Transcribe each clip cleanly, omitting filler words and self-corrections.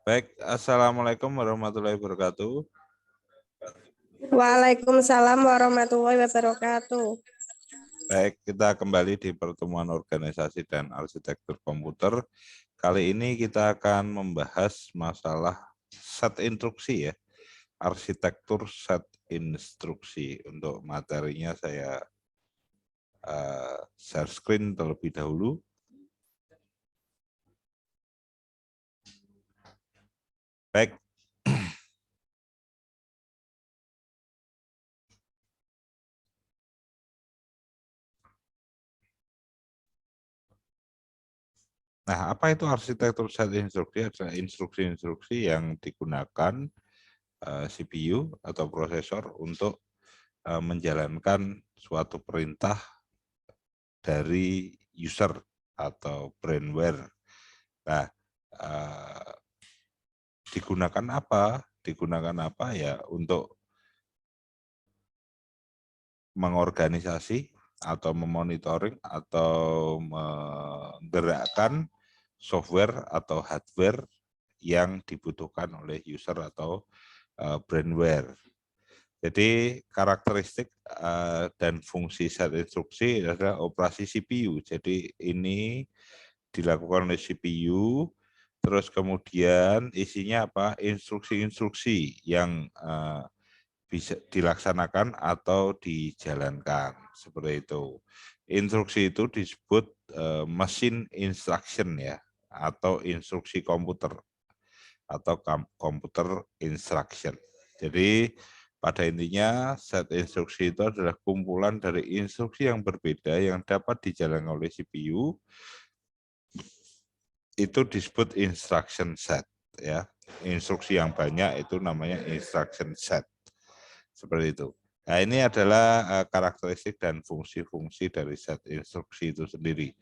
Baik, Assalamualaikum warahmatullahi wabarakatuh. Waalaikumsalam warahmatullahi wabarakatuh. Baik, kita kembali di pertemuan organisasi dan arsitektur komputer. Kali ini kita akan membahas masalah set instruksi ya, arsitektur set instruksi. Untuk materinya saya share screen terlebih dahulu. Baik. Nah, apa itu arsitektur set instruksi? Adalah instruksi-instruksi yang digunakan CPU atau prosesor untuk menjalankan suatu perintah dari user atau brainware. Nah, digunakan apa? Digunakan apa ya untuk mengorganisasi atau memonitoring atau menggerakkan software atau hardware yang dibutuhkan oleh user atau brainware. Jadi karakteristik dan fungsi set instruksi adalah operasi CPU. Jadi ini dilakukan oleh CPU, terus kemudian isinya apa? Instruksi-instruksi yang bisa dilaksanakan atau dijalankan seperti itu. Instruksi itu disebut machine instruction ya, atau instruksi komputer atau computer instruction. Jadi pada intinya set instruksi itu adalah kumpulan dari instruksi yang berbeda yang dapat dijalankan oleh CPU. Itu disebut instruction set ya. Instruksi yang banyak itu namanya instruction set. Seperti itu. Nah, ini adalah karakteristik dan fungsi-fungsi dari set instruksi itu sendiri.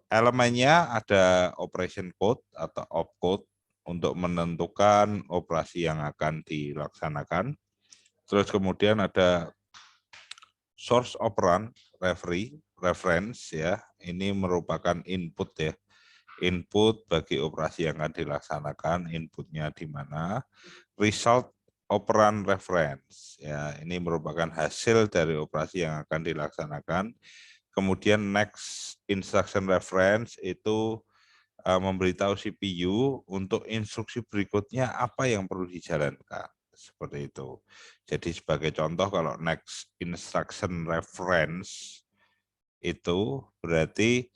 Elemennya ada operation code atau opcode untuk menentukan operasi yang akan dilaksanakan. Terus kemudian ada source operand, reference ya. Ini merupakan input ya. Input bagi operasi yang akan dilaksanakan, inputnya di mana. Result operand reference ya, ini merupakan hasil dari operasi yang akan dilaksanakan. Kemudian next instruction reference itu memberitahu CPU untuk instruksi berikutnya apa yang perlu dijalankan, seperti itu. Jadi sebagai contoh, kalau next instruction reference itu berarti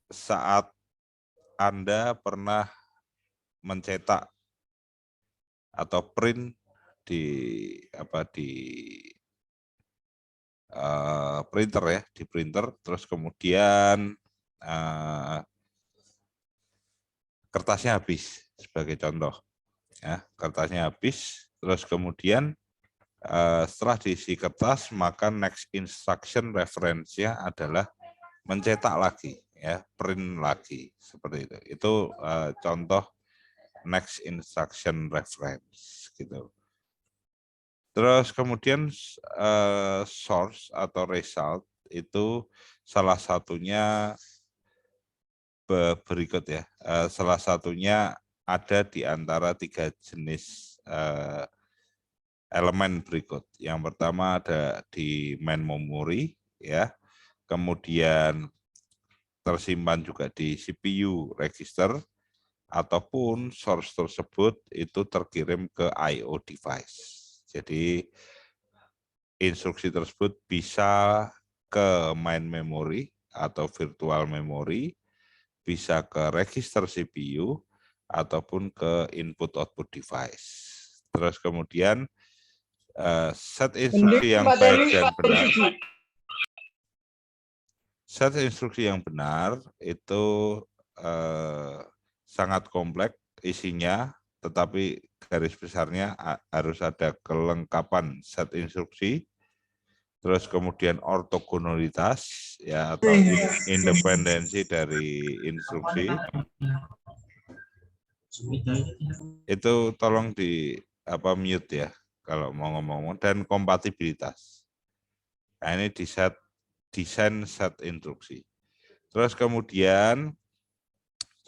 saat Anda pernah mencetak atau print di printer ya, di printer, terus kemudian kertasnya habis sebagai contoh ya, kertasnya habis, terus kemudian setelah diisi kertas, maka next instruction reference-nya adalah mencetak lagi ya, print lagi, seperti itu. Itu contoh next instruction reference gitu. Terus kemudian source atau result itu salah satunya berikut ya. Salah satunya ada di antara 3 jenis elemen berikut. Yang pertama ada di main memory ya. Kemudian tersimpan juga di CPU register, ataupun source tersebut itu terkirim ke I/O device. Jadi instruksi tersebut bisa ke main memory atau virtual memory, bisa ke register CPU, ataupun ke input output device. Terus kemudian set instruksi yang baik dan benar. Set instruksi yang benar itu sangat kompleks isinya, tetapi garis besarnya harus ada kelengkapan set instruksi, terus kemudian ortogonalitas ya, atau independensi dari instruksi. Itu tolong di mute ya kalau mau ngomong, dan kompatibilitas. Nah, ini di desain set instruksi. Terus kemudian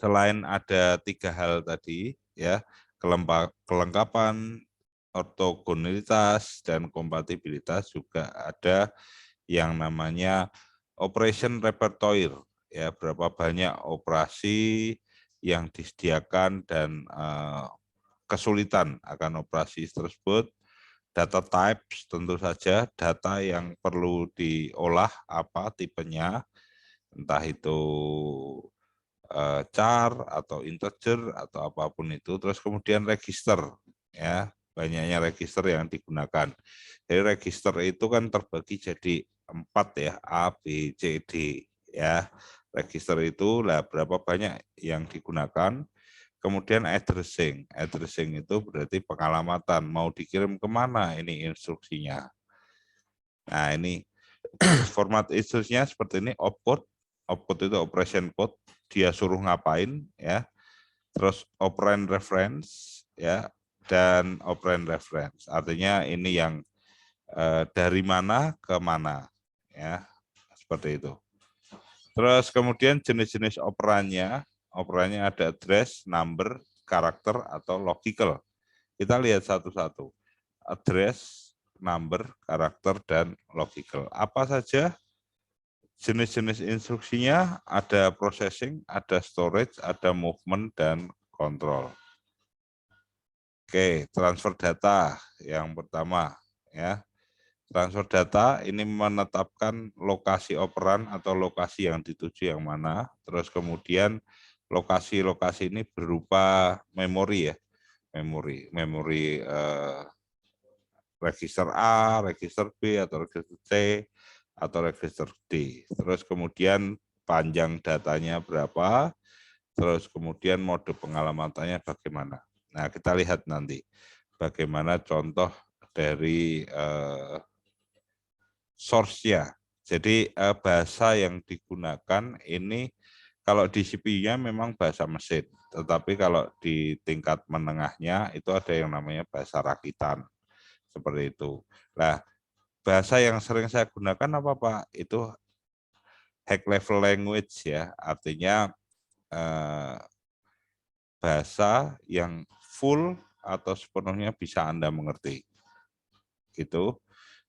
selain ada 3 hal tadi, ya, kelengkapan, ortogonalitas, dan kompatibilitas, juga ada yang namanya operation repertoire, ya, berapa banyak operasi yang disediakan dan kesulitan akan operasi tersebut. Data types, tentu saja data yang perlu diolah, apa tipenya, entah itu char atau integer atau apapun itu. Terus kemudian register, ya, banyaknya register yang digunakan. Jadi register itu kan terbagi jadi 4 ya, A, B, C, D, ya. Register itu lah berapa banyak yang digunakan. Kemudian addressing itu berarti pengalamatan, mau dikirim kemana ini instruksinya. Nah ini format instruksinya seperti ini, opcode itu operation code, dia suruh ngapain, ya. Terus operand reference, ya, dan operand reference, artinya ini yang dari mana ke mana, ya, seperti itu. Terus kemudian jenis-jenis operannya ada address, number, karakter, atau logical. Kita lihat satu-satu. Address, number, karakter, dan logical. Apa saja jenis-jenis instruksinya? Ada processing, ada storage, ada movement, dan control. Oke, transfer data yang pertama, ya. Transfer data ini menetapkan lokasi operan atau lokasi yang dituju yang mana. Terus kemudian lokasi-lokasi ini berupa memori, ya, memori register A, register B, atau register C, atau register D. Terus kemudian panjang datanya berapa, terus kemudian mode pengalamatannya bagaimana. Nah, kita lihat nanti bagaimana contoh dari source-nya. Jadi bahasa yang digunakan ini kalau di CPU-nya memang bahasa mesin, tetapi kalau di tingkat menengahnya itu ada yang namanya bahasa rakitan. Seperti itu. Nah, bahasa yang sering saya gunakan apa Pak? Itu high level language, ya, artinya bahasa yang full atau sepenuhnya bisa Anda mengerti. Gitu.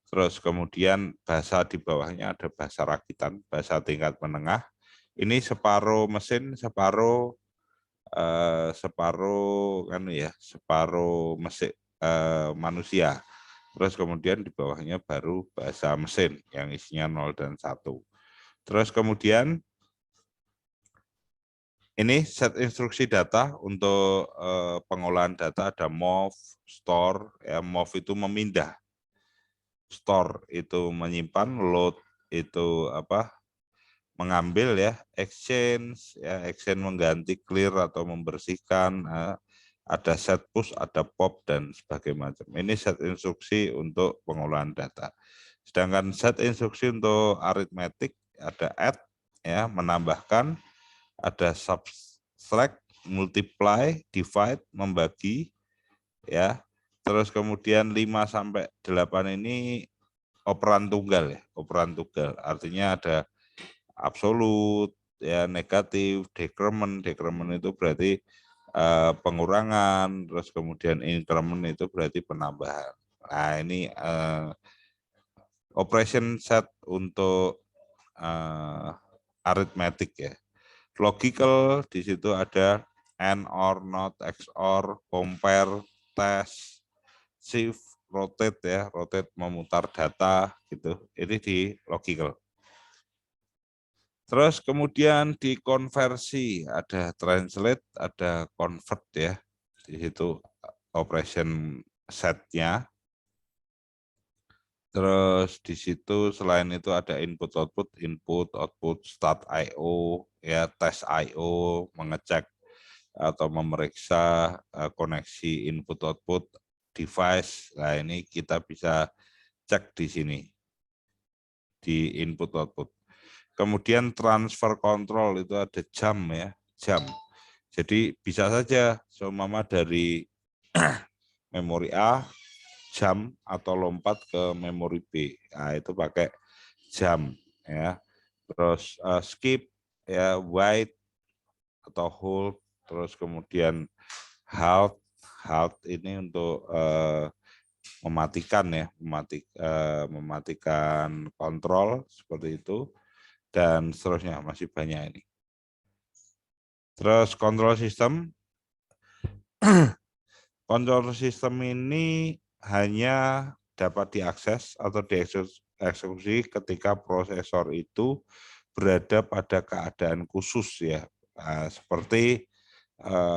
Terus kemudian bahasa di bawahnya ada bahasa rakitan, bahasa tingkat menengah. Ini separuh mesin, separuh mesin manusia. Terus kemudian di bawahnya baru bahasa mesin yang isinya 0 dan 1. Terus kemudian ini set instruksi data untuk pengolahan data, ada move, store, ya, move itu memindah, store itu menyimpan, load itu mengambil, ya, exchange mengganti, clear atau membersihkan, ada set push, ada pop, dan sebagainya macam. Ini set instruksi untuk pengolahan data. Sedangkan set instruksi untuk arithmetic ada add, ya, menambahkan, ada subtract, multiply, divide, membagi, ya. Terus kemudian 5 sampai 8 ini operan tunggal, ya, operan tunggal. Artinya ada absolut, ya, negatif, decrement itu berarti pengurangan, terus kemudian increment itu berarti penambahan. Nah, ini operation set untuk arithmetic, ya. Logical di situ ada and, or, not, XOR, compare, test, shift, rotate, ya, rotate memutar data gitu. Ini di logical. Terus kemudian dikonversi, ada translate, ada convert, ya. Di situ operation setnya. Terus di situ selain itu ada input output, start IO, ya, test IO, mengecek atau memeriksa koneksi input output device. Nah, ini kita bisa cek di sini di input output. Kemudian transfer control itu ada jam, ya, jam. Jadi bisa saja seumpama dari memori A jam atau lompat ke memori B. Nah, itu pakai jam, ya. Terus skip, ya, wait, atau hold, terus kemudian halt. Halt ini untuk mematikan ya, mematikan kontrol seperti itu, dan seterusnya masih banyak ini. Terus kontrol sistem. Kontrol sistem ini hanya dapat diakses atau dieksekusi ketika prosesor itu berada pada keadaan khusus ya, seperti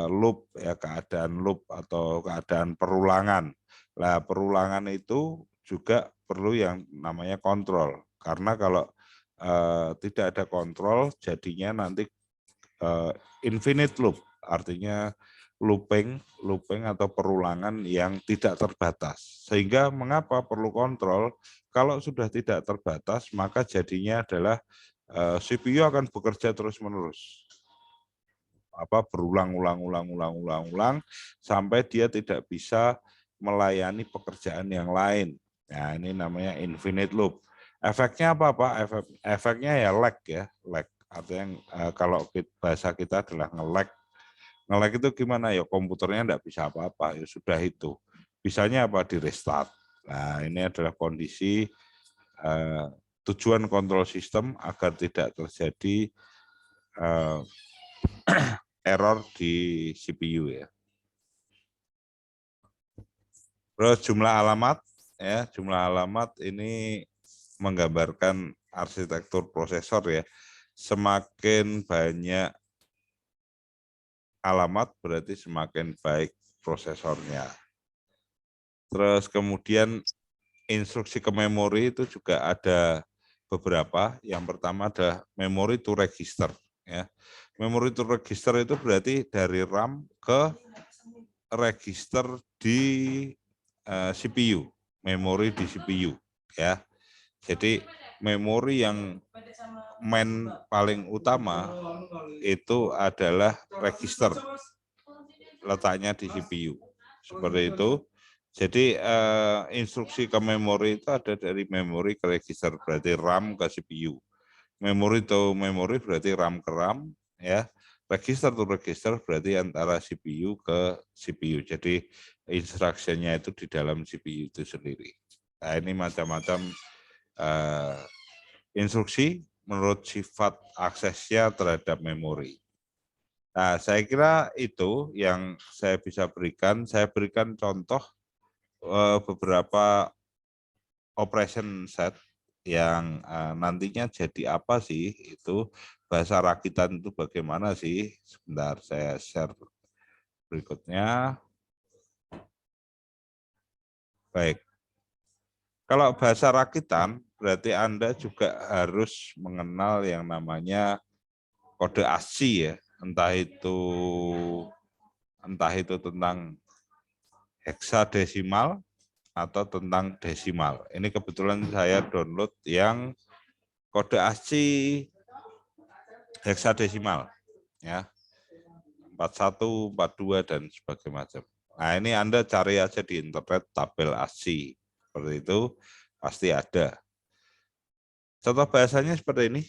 loop ya, keadaan loop atau keadaan perulangan. Nah, perulangan itu juga perlu yang namanya kontrol, karena kalau tidak ada kontrol jadinya nanti infinite loop, artinya looping atau perulangan yang tidak terbatas. Sehingga mengapa perlu kontrol? Kalau sudah tidak terbatas, maka jadinya adalah CPU akan bekerja terus-menerus. Berulang-ulang sampai dia tidak bisa melayani pekerjaan yang lain. Nah, ini namanya infinite loop. Efeknya apa, Pak? Efeknya ya lag ya, lag. Artinya kalau bahasa kita adalah nge-lag. Nge-lag itu gimana ya? Komputernya enggak bisa apa-apa, ya sudah itu. Bisanya apa? Di restart. Nah, ini adalah kondisi tujuan kontrol sistem agar tidak terjadi error di CPU ya. Terus jumlah alamat ya, jumlah alamat ini menggambarkan arsitektur prosesor ya. Semakin banyak alamat berarti semakin baik prosesornya. Terus kemudian instruksi ke memori itu juga ada beberapa. Yang pertama adalah memory to register ya. Memory to register itu berarti dari RAM ke register di CPU, memori di CPU ya. Jadi memori yang main paling utama itu adalah register, letaknya di CPU. Seperti itu. Jadi instruksi ke memori itu ada dari memori ke register, berarti RAM ke CPU. Memori to memori berarti RAM ke RAM ya. Register to register berarti antara CPU ke CPU. Jadi instruksinya itu di dalam CPU itu sendiri. Nah, ini macam-macam instruksi menurut sifat aksesnya terhadap memori. Nah, saya kira itu yang saya bisa berikan. Saya berikan contoh beberapa operation set yang nantinya jadi apa sih itu, bahasa rakitan itu bagaimana sih. Sebentar saya share berikutnya. Baik, kalau bahasa rakitan berarti Anda juga harus mengenal yang namanya kode ASCII ya, entah itu tentang heksadesimal atau tentang desimal. Ini kebetulan saya download yang kode ASCII heksadesimal ya. 41, 42 dan sebagainya macam. Nah, ini Anda cari aja di internet tabel ASCII. Seperti itu pasti ada. Contoh bahasanya seperti ini.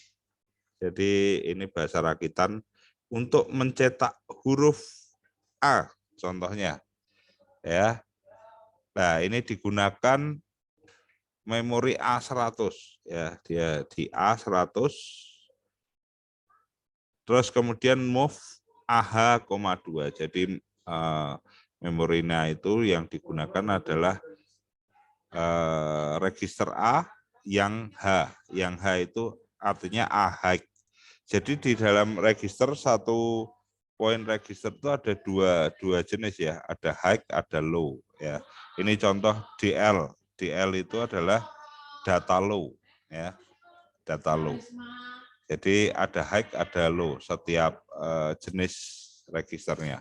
Jadi ini bahasa rakitan untuk mencetak huruf A contohnya. Ya. Nah, ini digunakan memori A100 ya, dia di A100. Terus kemudian move AH,2. Jadi memorinya itu yang digunakan adalah register A yang H. Yang H itu artinya A high. Jadi di dalam register satu poin register itu ada dua jenis ya, ada high, ada low ya. Ini contoh DL. DL itu adalah data low ya, data low. Jadi ada high, ada low setiap jenis registernya.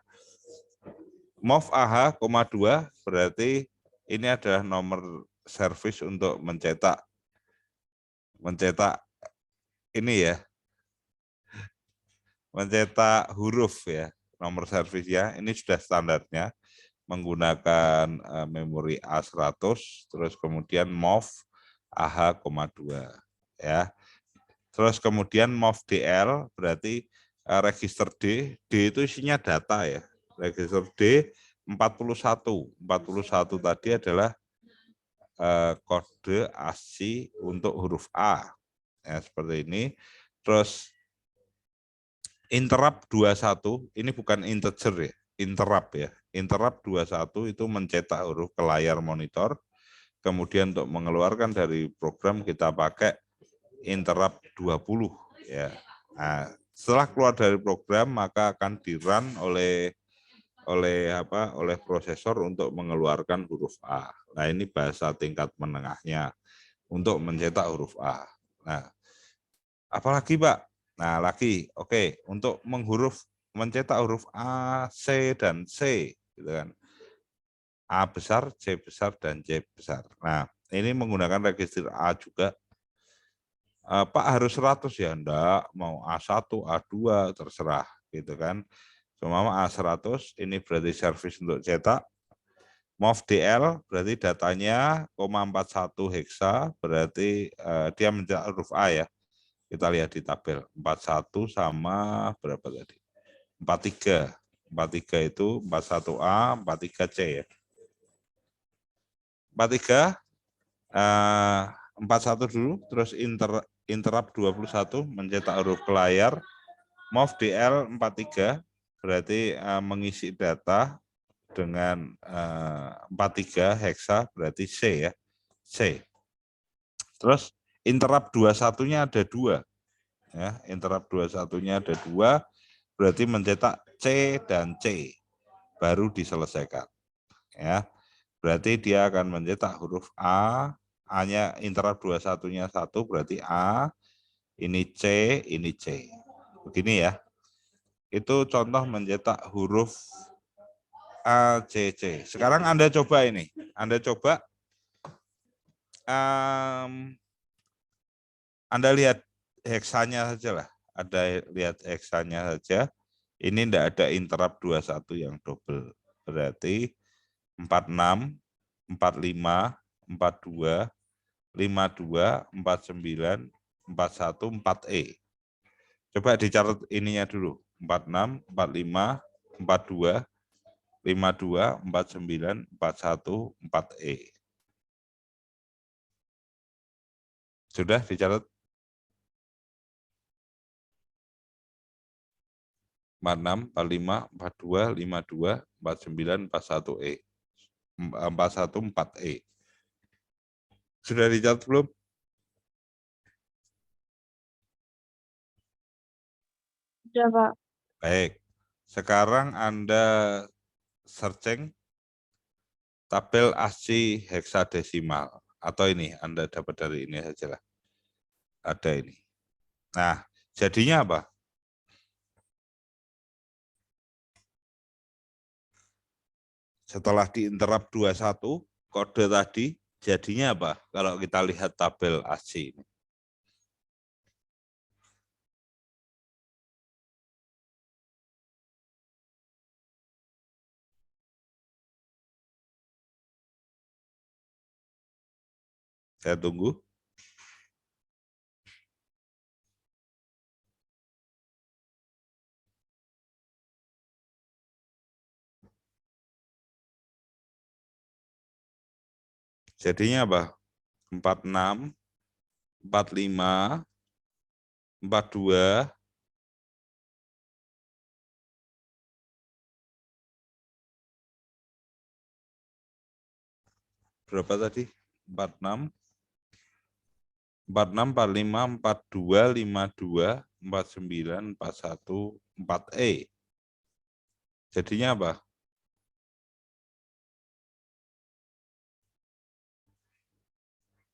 Move AH,2 berarti ini adalah nomor servis untuk mencetak ini ya, mencetak huruf ya, nomor servis ya. Ini sudah standarnya menggunakan memori A100, terus kemudian move AH,2 ya. Terus kemudian move DL berarti register D, D itu isinya data ya. Register D 41. 41 tadi adalah kode ASCII untuk huruf A. Ya, seperti ini. Terus interrupt 21, ini bukan integer ya, interrupt ya. Interrupt 21 itu mencetak huruf ke layar monitor. Kemudian untuk mengeluarkan dari program kita pakai interrupt 20 ya. Nah, setelah keluar dari program maka akan di-run oleh prosesor untuk mengeluarkan huruf A. Nah, ini bahasa tingkat menengahnya untuk mencetak huruf A. Nah, apalagi, Pak? Nah, lagi, oke, untuk mencetak huruf A, C, dan C, gitu kan. A besar, C besar, dan C besar. Nah, ini menggunakan register A juga. Pak harus 100 ya? Enggak, mau A1, A2, terserah, gitu kan. Cuma A100, ini berarti service untuk cetak. MOV DL berarti datanya 41 heksa, berarti dia mencetak huruf A ya. Kita lihat di tabel, 41 sama berapa tadi? 43. 43 itu 41A, 43C ya. 43, 41 dulu, terus interrupt 21, mencetak huruf ke layar. MOV DL 43, berarti mengisi data dengan 43 heksa, berarti C ya. C. Terus interrupt 21-nya ada 2. Ya, interrupt 21-nya ada 2, berarti mencetak C dan C baru diselesaikan. Ya, berarti dia akan mencetak huruf A, A-nya interrupt 21-nya 1, berarti A, ini C, ini C. Begini ya. Itu contoh mencetak huruf A, C, C. Sekarang Anda coba ini. Anda coba Anda lihat heksanya saja lah. Ada lihat heksanya saja. Ini tidak ada interrupt 21 yang double. Berarti 46, 45, 42, 52, 49, 41, 4E. Coba dicatat ininya dulu. 46, 45, 42, 52, 49, 41, 4E. Sudah dicatat? 46, 45, 42, 52, 49, 41E. 41, 4E. Sudah dicatat belum? Sudah, Pak. Baik. Sekarang Anda searching tabel ASCII heksadesimal. Atau ini, Anda dapat dari ini saja lah. Ada ini. Nah, jadinya apa? Setelah diinterrupt 21, kode tadi, jadinya apa? Kalau kita lihat tabel ASCII ini. Saya tunggu. Jadinya apa? 46, 45, 42, berapa tadi? 46, 46, 45, 42, 52, 49, 41, 4E. Jadinya apa?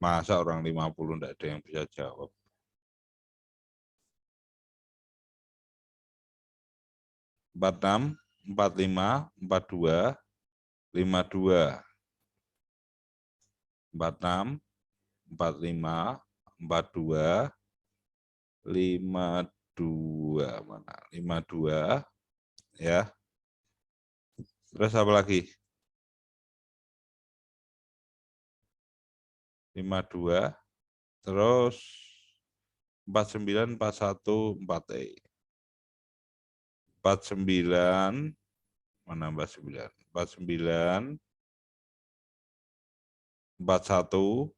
Masa orang 50 enggak ada yang bisa jawab? 46, 45, 42, 52. 46, 45, 42, 52. Mana? 52 ya. Terus apa lagi? 52. Terus 49, 41, 4E. 49 menambah 9. 49 41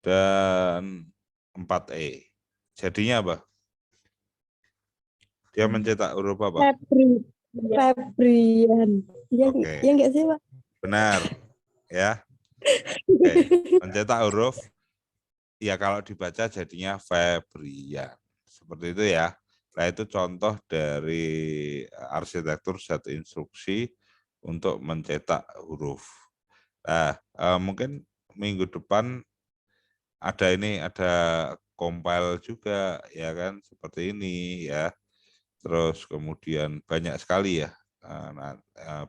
dan 4E. Jadinya apa? Dia mencetak huruf apa? Febrian. Oke. Ya enggak sih, Pak? Benar. Ya. Oke. Mencetak huruf ya kalau dibaca jadinya Febrian. Seperti itu ya. Nah, itu contoh dari arsitektur set instruksi untuk mencetak huruf. Nah, mungkin minggu depan ada compile juga ya kan seperti ini ya. Terus kemudian banyak sekali ya.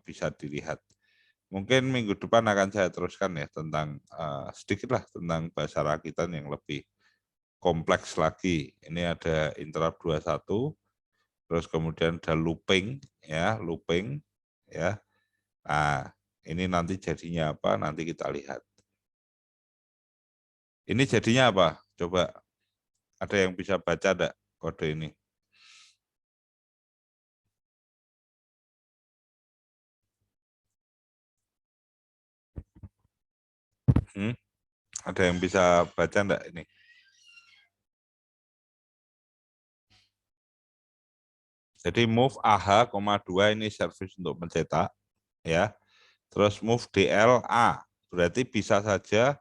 Bisa dilihat. Mungkin minggu depan akan saya teruskan ya tentang sedikitlah tentang bahasa rakitan yang lebih kompleks lagi. Ini ada interrupt 21, terus kemudian ada looping ya. Nah, ini nanti jadinya apa? Nanti kita lihat. Ini jadinya apa? Coba ada yang bisa baca enggak kode ini? Ada yang bisa baca enggak ini? Jadi move AH, 2 ini service untuk mencetak ya. Terus move DLA, berarti bisa saja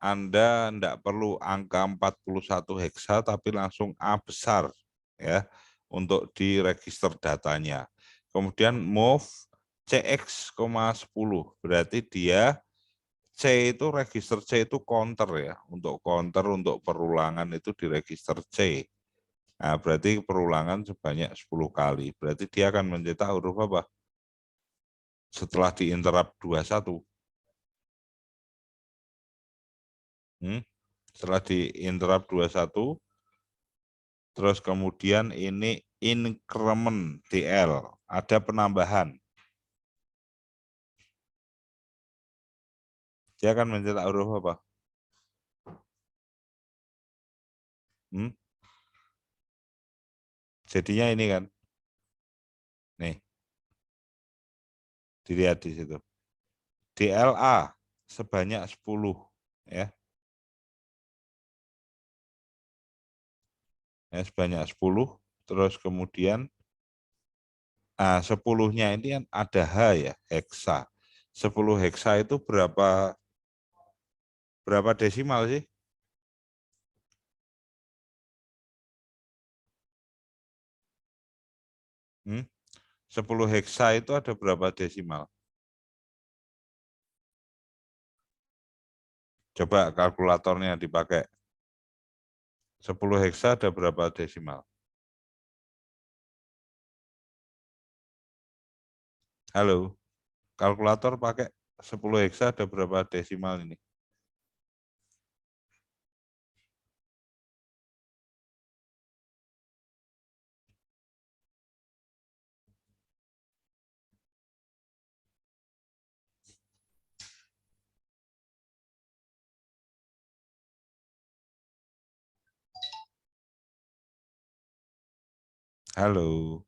Anda enggak perlu angka 41 heksa tapi langsung A besar ya untuk di register datanya. Kemudian move CX, 10, berarti dia C itu register C itu counter ya. Untuk counter untuk perulangan itu di register C. Nah, berarti perulangan sebanyak 10 kali. Berarti dia akan mencetak huruf apa? Setelah di interrupt 21. Setelah di interrupt 21, terus kemudian ini increment DL, ada penambahan. Dia akan mencetak huruf apa? Jadinya ini kan. Nih. Dilihat di situ. DLA sebanyak 10 ya. Sebanyak 10, terus kemudian 10-nya ini kan ada H ya, heksa. 10 heksa itu berapa desimal sih? 10 heksa itu ada berapa desimal? Coba kalkulatornya dipakai. 10 heksa ada berapa desimal? Halo, kalkulator pakai 10 heksa ada berapa desimal ini? Halo.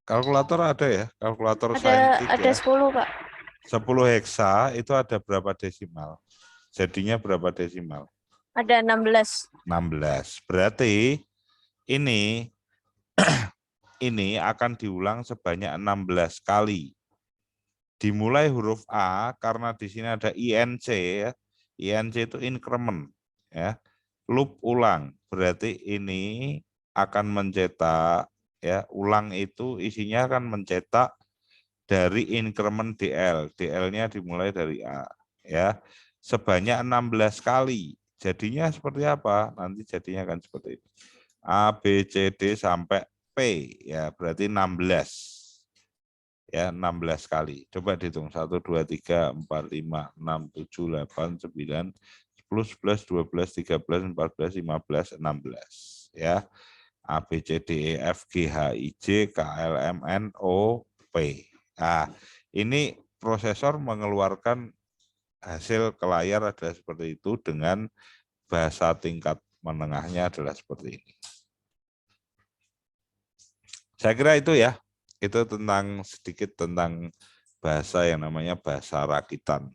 Kalkulator ada ya? Kalkulator saintik ya? Ada 10, Pak. 10 heksa itu ada berapa desimal? Jadinya berapa desimal? Ada 16. 16. Berarti ini akan diulang sebanyak 16 kali. Dimulai huruf A karena di sini ada INC ya. INC itu increment ya. Loop ulang. Berarti ini akan mencetak ya, ulang itu isinya akan mencetak dari increment DL. DL-nya dimulai dari A ya. Sebanyak 16 kali. Jadinya seperti apa? Nanti jadinya akan seperti ini. A, B, C, D sampai P ya, berarti 16. Ya, 16 kali. Coba dihitung 1 2 3 4 5 6 7 8 9 10 11 12 13 14 15 16 ya. A B C D E F G H I J K L M N O P. Nah, ini prosesor mengeluarkan hasil ke layar adalah seperti itu dengan bahasa tingkat menengahnya adalah seperti ini. Saya kira itu ya. Itu sedikit tentang bahasa yang namanya bahasa rakitan.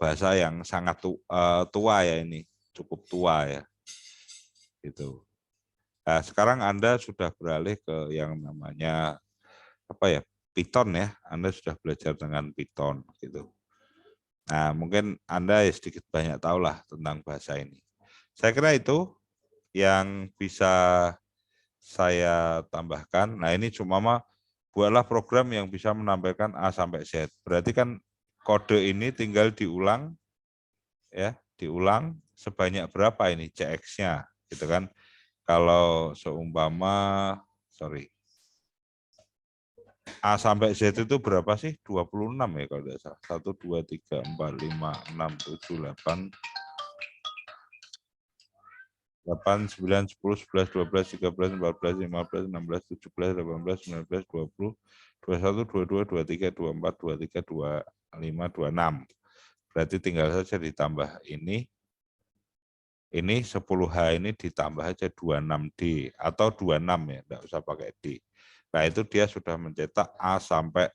Bahasa yang sangat tua ya ini, cukup tua ya. Gitu. Nah, sekarang Anda sudah beralih ke yang namanya apa ya? Python ya. Anda sudah belajar dengan Python gitu. Nah, mungkin Anda ya sedikit banyak tahulah tentang bahasa ini. Saya kira itu yang bisa saya tambahkan. Nah, ini cuma buatlah program yang bisa menampilkan A sampai Z. Berarti kan kode ini tinggal diulang ya, diulang sebanyak berapa ini CX-nya gitu kan. Kalau seumpama A sampai Z itu berapa sih? 26 ya kalau tidak salah. 1 2 3 4 5 6 7 8 8, 9, 10, 11, 12, 13, 14, 15, 16, 17, 18, 19, 20, 21, 22, 23, 24, 23, 25, 26. Berarti tinggal saja ditambah ini 10H ini ditambah aja 26D atau 26 ya, enggak usah pakai D. Nah, itu dia sudah mencetak A sampai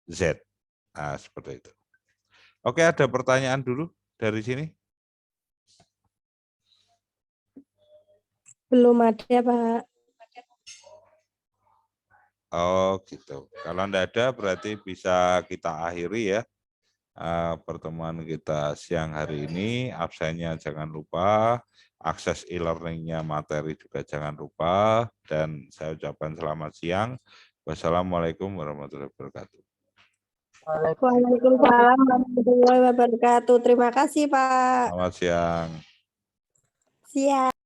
Z. Nah, seperti itu. Oke, ada pertanyaan dulu dari sini? Belum ada, Pak. Oh, gitu. Kalau enggak ada berarti bisa kita akhiri ya. Pertemuan kita siang hari ini. Absennya jangan lupa, akses e-learningnya materi juga jangan lupa, dan saya ucapkan selamat siang. Wassalamualaikum warahmatullahi wabarakatuh. Waalaikumsalam warahmatullahi wabarakatuh. Terima kasih, Pak. Selamat siang. Siap.